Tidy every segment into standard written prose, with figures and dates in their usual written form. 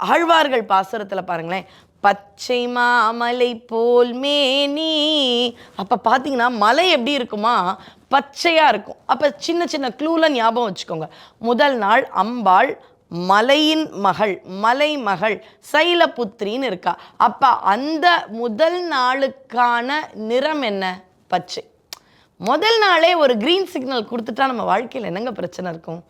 ஆழ்வார்கள் பாசுரத்துல பாருங்களேன், பச்சை மாமலை போல் மேனி. அப்ப பாத்தீங்கன்னா மலை எப்படி இருக்குமா, பச்சையா இருக்கும். அப்ப சின்ன சின்ன க்ளூல ஞாபகம் வச்சுக்கோங்க. முதல் நாள் அம்பாள் மலையின் மகள், மலை மகள் சைலபுத்திரின்னு இருக்கா. அப்ப அந்த முதல் நாளுக்கான நிறம் என்ன? பச்சை. முதல் நாளே ஒரு கிரீன் சிக்னல் கொடுத்துட்டா நம்ம வாழ்க்கையில் என்னங்க பிரச்சனை இருக்கும்?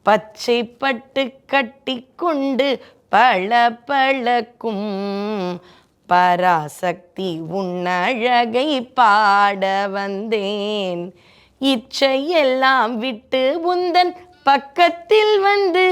பச்சை பட்டு கட்டி கொண்டு பல பழக்கும் பராசக்தி உன்னழகை பாட வந்தேன், இச்சையெல்லாம் விட்டு உந்தன் பக்கத்தில் வந்து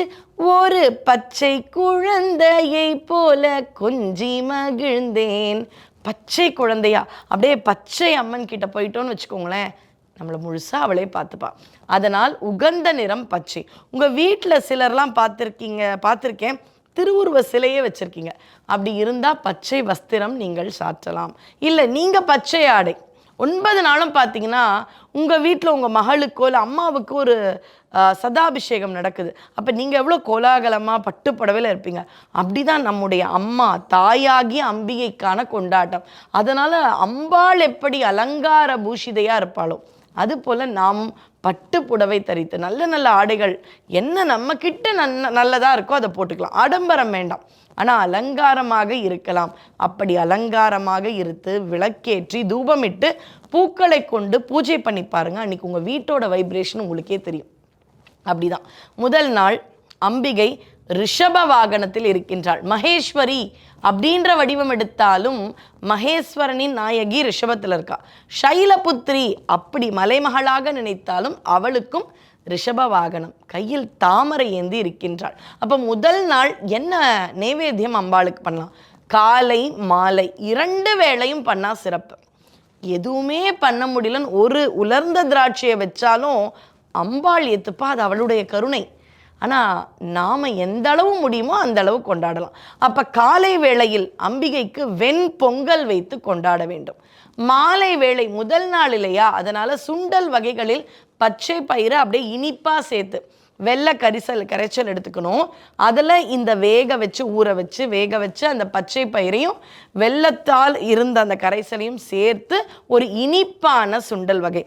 ஒரு பச்சை குழந்தையை போல கொஞ்சி மகிழ்ந்தேன். பச்சை குழந்தையா அப்படியே பச்சை அம்மன் கிட்ட போயிட்டோன்னு வச்சுக்கோங்களேன், நம்மளை முழுசாக அவளே பார்த்துப்பா. அதனால் உகந்த நிறம் பச்சை. உங்கள் வீட்டில் சிலர்லாம் பார்த்துருக்கேன், திருவுருவ சிலையே வச்சுருக்கீங்க. அப்படி இருந்தால் பச்சை வஸ்திரம் நீங்கள் சாற்றலாம். இல்லை நீங்கள் பச்சை ஆடை 9 நாளும் பார்த்தீங்கன்னா உங்கள் வீட்டில் உங்கள் மகளுக்கோ இல்லை அம்மாவுக்கு ஒரு சதாபிஷேகம் நடக்குது. அப்போ நீங்கள் எவ்வளோ கோலாகலமாக பட்டு புடவையில் இருப்பீங்க. அப்படி தான் நம்முடைய அம்மா தாயாகிய அம்பிகைக்கான கொண்டாட்டம். அதனால் அம்பாள் எப்படி அலங்கார பூஷிதையாக இருப்பாளோ அதுபோல் நாம் பட்டு புடவை தரித்து நல்ல நல்ல ஆடைகள் என்ன நம்ம கிட்ட நல்லதாக இருக்கோ அதை போட்டுக்கலாம். ஆடம்பரம் வேண்டாம், ஆனால் அலங்காரமாக இருக்கலாம். அப்படி அலங்காரமாக இருத்து விளக்கேற்றி தூபமிட்டு பூக்களை கொண்டு பூஜை பண்ணி பாருங்க. அன்னைக்கு உங்கள் வீட்டோட வைப்ரேஷன் உங்களுக்கே தெரியும். அப்படிதான் முதல் நாள் அம்பிகை ரிஷப வாகனத்தில் இருக்கின்றாள். மகேஸ்வரி அப்படின்ற வடிவம் எடுத்தாலும் மகேஸ்வரனின் நாயகி ரிஷபத்தில் இருக்கா. சைலபுத்திரி அப்படி மலைமகளாக நினைத்தாலும் அவளுக்கும் ரிஷப வாகனம், கையில் தாமரை ஏந்தி இருக்கின்றாள். அப்போ முதல் நாள் என்ன நைவேத்தியம் அம்பாளுக்கு பண்ணலாம்? காலை மாலை 2 வேளையும் பண்ணா சிறப்பு. எதுவுமே பண்ண முடியலன்னு ஒரு உலர்ந்த திராட்சையை வச்சாலும் அம்பாள் ஏத்துப்பா, அது அவளுடைய கருணை. ஆனால் நாம் எந்த அளவு முடியுமோ அந்த அளவு கொண்டாடலாம். அப்போ காலை வேளையில் அம்பிகைக்கு வெண்பொங்கல் வைத்து கொண்டாட வேண்டும். மாலை வேளை முதல் நாள் இல்லையா, அதனால் சுண்டல் வகைகளில் பச்சை பயிரை அப்படியே இனிப்பாக சேர்த்து வெள்ளை கரைச்சல் எடுத்துக்கணும். அதில் இந்த வேக வச்சு அந்த பச்சை பயிரையும் வெள்ளத்தால் இருந்த அந்த கரைசலையும் சேர்த்து ஒரு இனிப்பான சுண்டல் வகை.